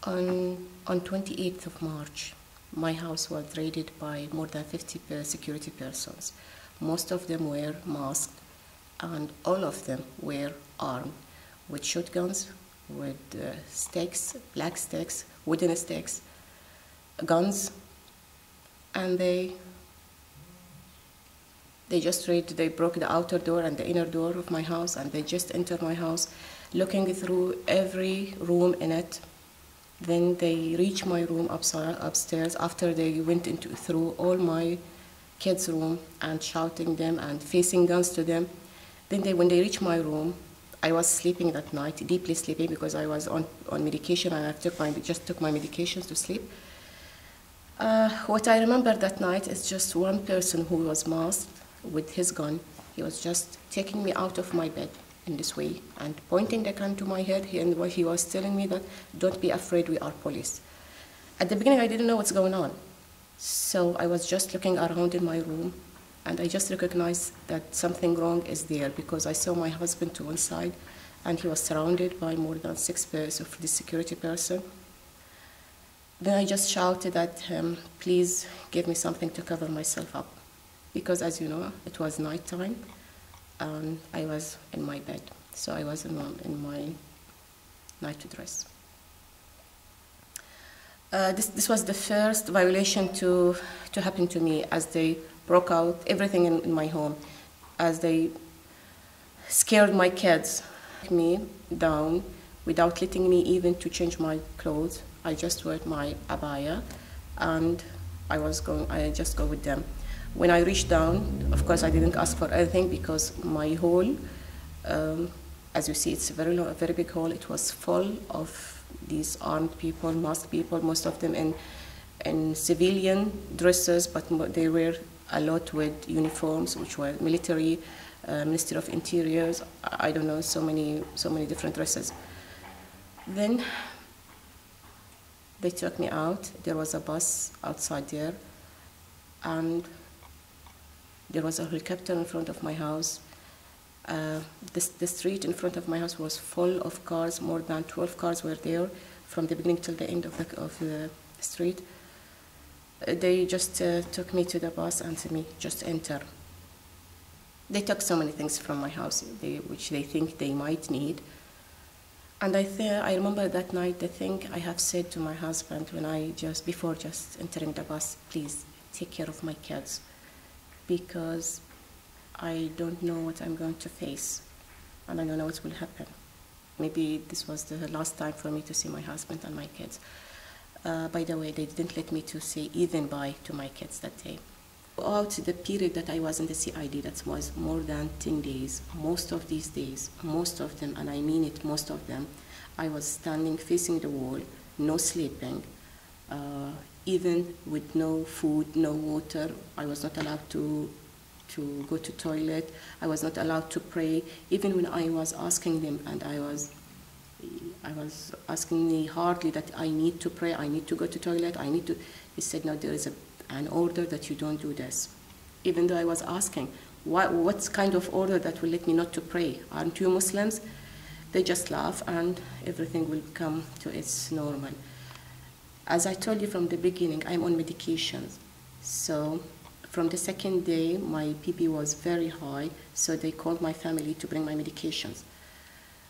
On 28th of March, my house was raided by more than 50 security persons. Most of them were masked, and all of them were armed with shotguns, with sticks, black sticks, wooden sticks, guns, and they broke the outer door and the inner door of my house, and they just entered my house, looking through every room in it. Then they reached my room upstairs after they went through all my kids' room and shouting them and facing guns to them. Then when they reached my room, I was sleeping that night, deeply sleeping because I was on medication, and I just took my medications to sleep. What I remember that night is just one person who was masked with his gun. He was just taking me out of my bed in this way and pointing the gun to my head, and he was telling me that, "Don't be afraid, we are police." At the beginning, I didn't know what's going on. So I was just looking around in my room, and I just recognized that something wrong is there because I saw my husband to one side, and he was surrounded by more than 6 pairs of the security person. Then I just shouted at him, "Please give me something to cover myself up," because as you know, it was nighttime, and I was in my bed, so I was in my night dress. This was the first violation to happen to me, as they broke out everything in my home, as they scared my kids, me down without letting me even to change my clothes. I just wore my abaya, and I just go with them. When I reached down, of course, I didn't ask for anything because my hole, as you see, it's a very big hole. It was full of these armed people, masked people, most of them in civilian dresses, but they were a lot with uniforms, which were military, Ministry of Interiors, I don't know, so many different dresses. Then they took me out. There was a bus outside there, and there was a helicopter in front of my house. The street in front of my house was full of cars. More than 12 cars were there from the beginning till the end of the street. They just took me to the bus and said me, "Just enter." They took so many things from my house, which they think they might need. And I remember that night, the thing I have said to my husband before just entering the bus, "Please take care of my kids, because I don't know what I'm going to face, and I don't know what will happen. Maybe this was the last time for me to see my husband and my kids." By the way, they didn't let me to say even bye to my kids that day. Throughout the period that I was in the CID, that was more than 10 days, most of these days, most of them, and I mean it, most of them, I was standing facing the wall, no sleeping, even with no food, no water. I was not allowed to go to toilet. I was not allowed to pray. Even when I was asking them, and I was asking me hardly that I need to pray, I need to go to toilet, he said, "No, there is an order that you don't do this." Even though I was asking, what kind of order that will let me not to pray? Aren't you Muslims? They just laugh, and everything will come to its normal. As I told you from the beginning, I'm on medications. So from the second day, my PP was very high, so they called my family to bring my medications.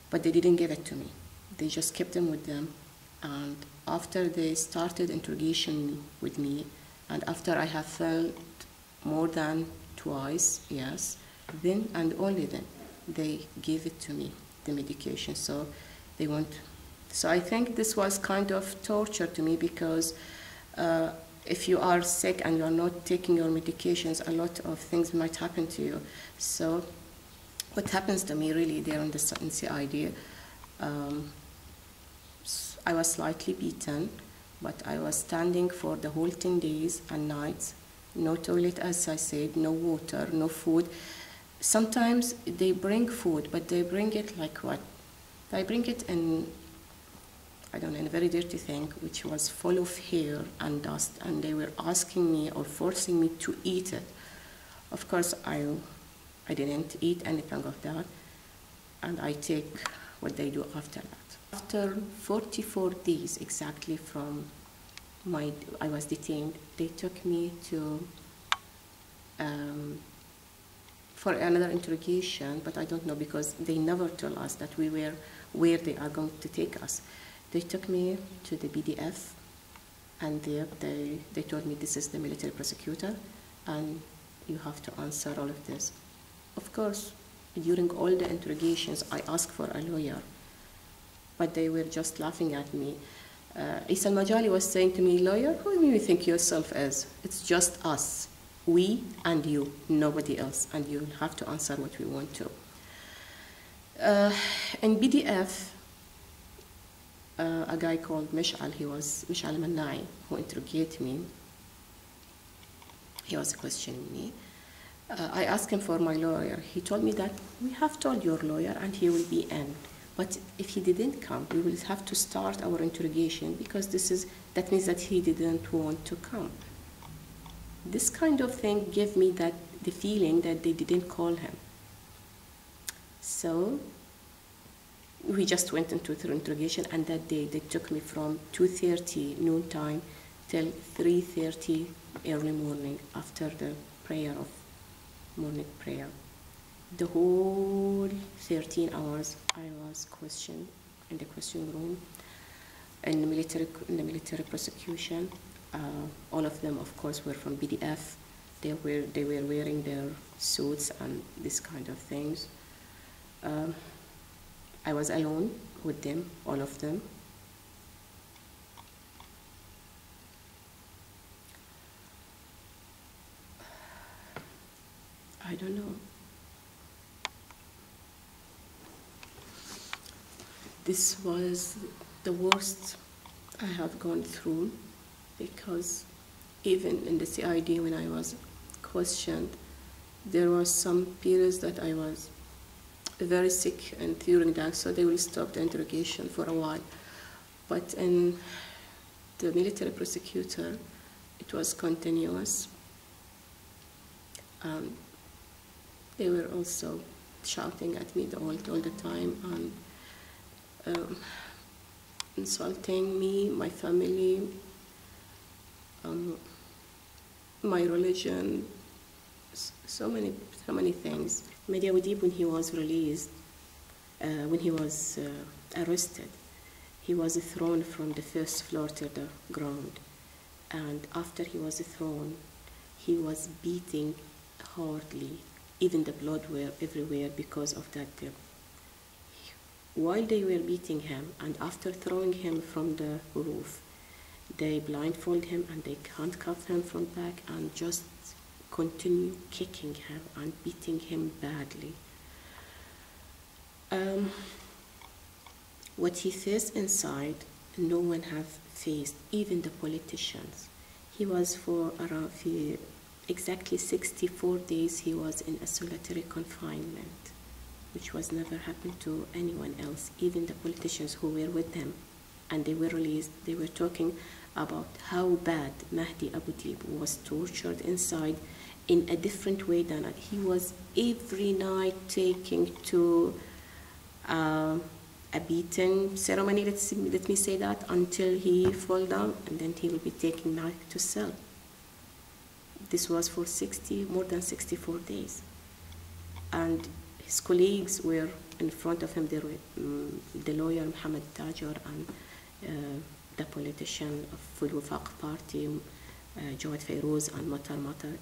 But they didn't give it to me. They just kept them with them. And after they started interrogation with me, and after I have felt more than twice, yes, then and only then, they gave it to me, the medication. So I think this was kind of torture to me, because if you are sick and you are not taking your medications, a lot of things might happen to you. So what happens to me really there in CID, I was slightly beaten, but I was standing for the whole 10 days and nights. No toilet, as I said, no water, no food. Sometimes they bring food, but they bring it like what? They bring it in, I don't know, in a very dirty thing, which was full of hair and dust, and they were asking me or forcing me to eat it. Of course, I didn't eat anything of that, and I take what they do after that. After 44 days exactly from I was detained, they took me to for another interrogation, but I don't know because they never told us that we were where they are going to take us. They took me to the BDF, and there they told me this is the military prosecutor, and you have to answer all of this. Of course, during all the interrogations, I asked for a lawyer, but they were just laughing at me. Isa al-Majali was saying to me, lawyer, who do you think yourself is? It's just us, we and you, nobody else, and you'll have to answer what we want to. In BDF, a guy called Mish'al, he was Mish'al Mannai, who interrogated me. He was questioning me. I asked him for my lawyer. He told me that we have told your lawyer and he will be in. But if he didn't come, we will have to start our interrogation because that means that he didn't want to come. This kind of thing gave me the feeling that they didn't call him. So we just went into the interrogation, and that day they took me from 2:30 noontime till 3:30 early morning after the morning prayer. The whole 13 hours I was questioned in the question room, in the military prosecution. All of them, of course, were from BDF. They were wearing their suits and this kind of things. I was alone with them, all of them. I don't know. This was the worst I have gone through, because even in the CID when I was questioned, there was some periods that I was very sick, and during that, so they will stop the interrogation for a while. But in the military prosecutor, it was continuous. They were also shouting at me all the time and insulting me, my family, my religion, so many things. Mahdi Abu Deeb, when he was released, when he was arrested, he was thrown from the first floor to the ground. And after he was thrown, he was beating hardly. Even the blood were everywhere because of that. While they were beating him, and after throwing him from the roof, they blindfold him and they handcuff him from back and just continue kicking him and beating him badly. What he faced inside, no one have faced, even the politicians. He was for around exactly 64 days he was in a solitary confinement, which was never happened to anyone else, even the politicians who were with him. And they were released. They were talking about how bad Mahdi Abu Deeb was tortured inside in a different way than he was every night taken to a beating ceremony, let me say that, until he fall down, and then he will be taken back to cell. This was for more than 64 days. And his colleagues were in front of him. There were the lawyer Mohammed Tajor and the politician of Full Wafaq Party, Jawad Fayrouz and Matar Matar.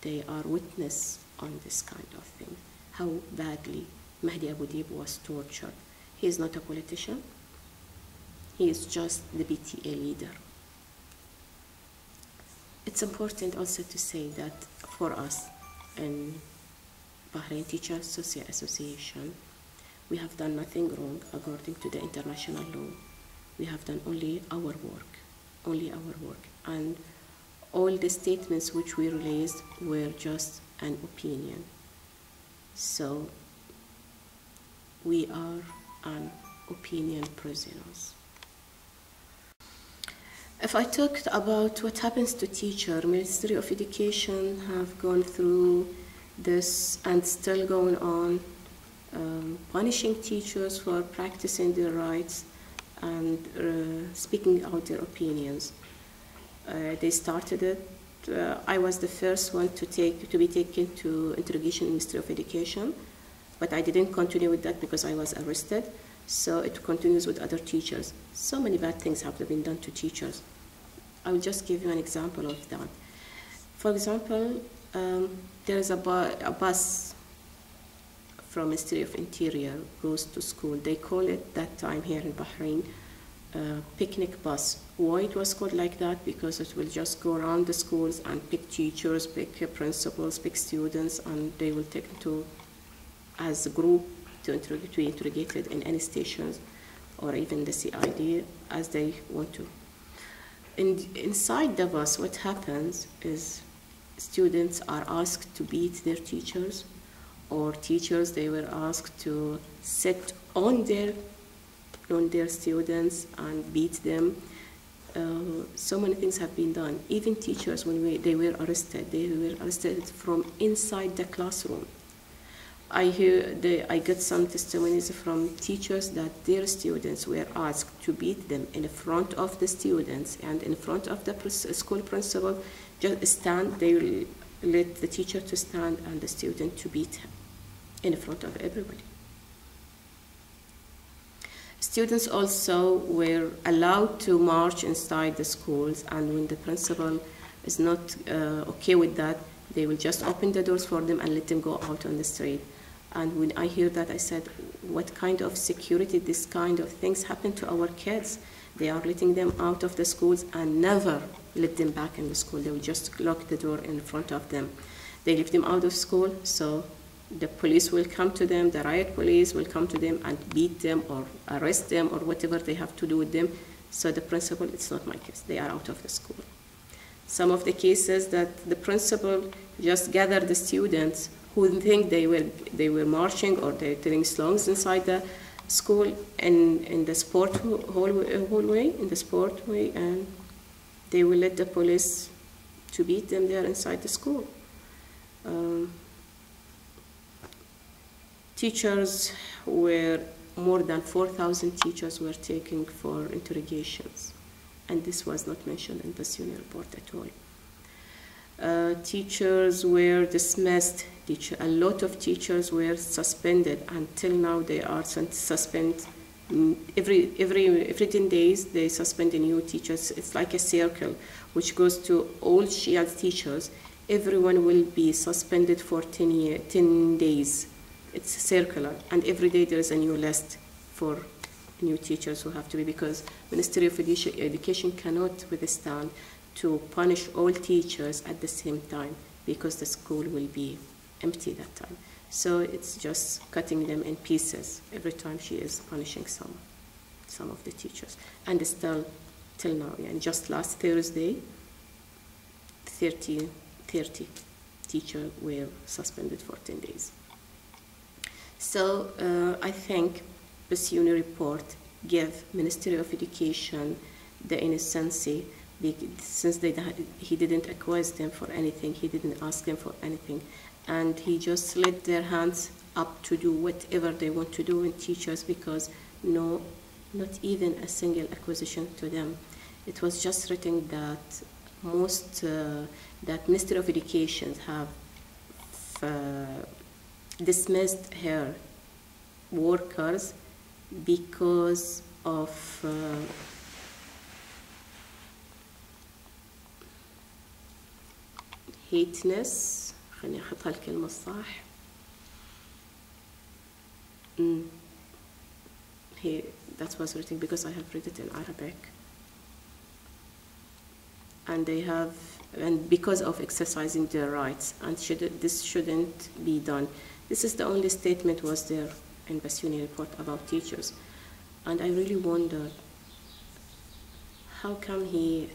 They are witness on this kind of thing, how badly Mahdi Abu Deeb was tortured. He is not a politician. He is just the BTA leader. It's important also to say that for us in Bahrain Teachers Association, we have done nothing wrong according to the international law. We have done only our work. And all the statements which we released were just an opinion. So we are an opinion prisoners. If I talked about what happens to teachers, Ministry of Education have gone through this and still going on, punishing teachers for practicing their rights. and speaking out their opinions. They started it. I was the first one to be taken to interrogation in Ministry of Education, but I didn't continue with that because I was arrested. So it continues with other teachers. So many bad things have been done to teachers. I will just give you an example of that. For example, there is a bus from Ministry of Interior goes to school. They call it that time here in Bahrain picnic bus. Why it was called like that? Because it will just go around the schools and pick teachers, pick principals, pick students, and they will take them to, as a group, to be interrogated in any stations or even the CID as they want to. Inside the bus, what happens is students are asked to beat their teachers, or teachers, they were asked to sit on their students and beat them. So many things have been done. Even teachers, when they were arrested from inside the classroom. I get some testimonies from teachers that their students were asked to beat them in front of the students and in front of the school principal. Just stand. They will let the teacher to stand and the student to beat him in front of everybody. Students also were allowed to march inside the schools, and when the principal is not okay with that, they will just open the doors for them and let them go out on the street. And when I hear that, I said, what kind of security, this kind of things happen to our kids? They are letting them out of the schools and never let them back in the school. They will just lock the door in front of them. They leave them out of school, so the police will come to them, the riot police will come to them and beat them or arrest them or whatever they have to do with them. So the principal, it's not my case, they are out of the school. Some of the cases that the principal just gathered the students who think they were marching or they're telling songs inside the school in the sport hallway, and they will let the police to beat them there inside the school. Teachers were, more than 4,000 teachers were taken for interrogations, and this was not mentioned in the Basuni report at all. Teachers were dismissed. A lot of teachers were suspended. Until now, they are suspended. Every 10 days, they suspend a new teachers. It's like a circle, which goes to all Shia teachers. Everyone will be suspended for 10 days. It's circular, and every day there is a new list for new teachers who have to be, because Ministry of Education cannot withstand to punish all teachers at the same time, because the school will be empty that time. So it's just cutting them in pieces every time she is punishing some of the teachers. And still, till now, and just last Thursday, 30 teachers were suspended for 10 days. So I think Basuni report gave Ministry of Education the innocency, since he didn't accuse them for anything, he didn't ask them for anything, and he just let their hands up to do whatever they want to do with teachers, because not even a single accusation to them. It was just written that that Ministry of Education have dismissed her workers because of hateness. خليني أحطها الكلمة الصح. That was written because I have read it in Arabic. And because of exercising their rights, and this shouldn't be done. This is the only statement was there in Basuni report about teachers. And I really wonder, how come he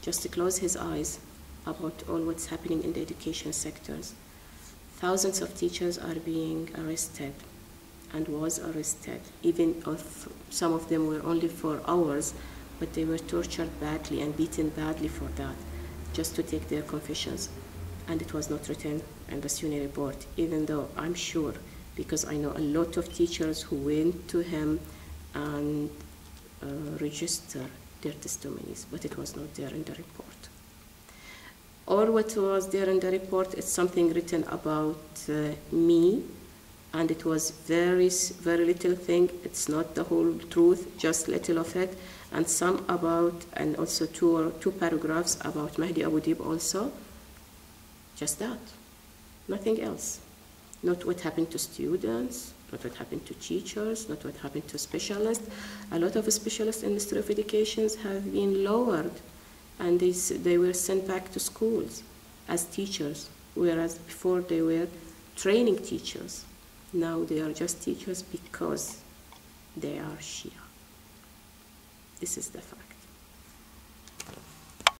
just closed his eyes about all what's happening in the education sectors? Thousands of teachers are being arrested and was arrested. Even if some of them were only for hours, but they were tortured badly and beaten badly for that, just to take their confessions. And it was not written in the Basuni report, even though I'm sure, because I know a lot of teachers who went to him and register their testimonies, but it was not there in the report. All what was there in the report is something written about me, and it was very little thing. It's not the whole truth, just little of it, and some about, and also two paragraphs about Mahdi Abu Dib also. Just that, nothing else. Not what happened to students, not what happened to teachers, not what happened to specialists. A lot of specialists in Ministry of Education have been lowered, and they were sent back to schools as teachers, whereas before they were training teachers. Now they are just teachers because they are Shia. This is the fact.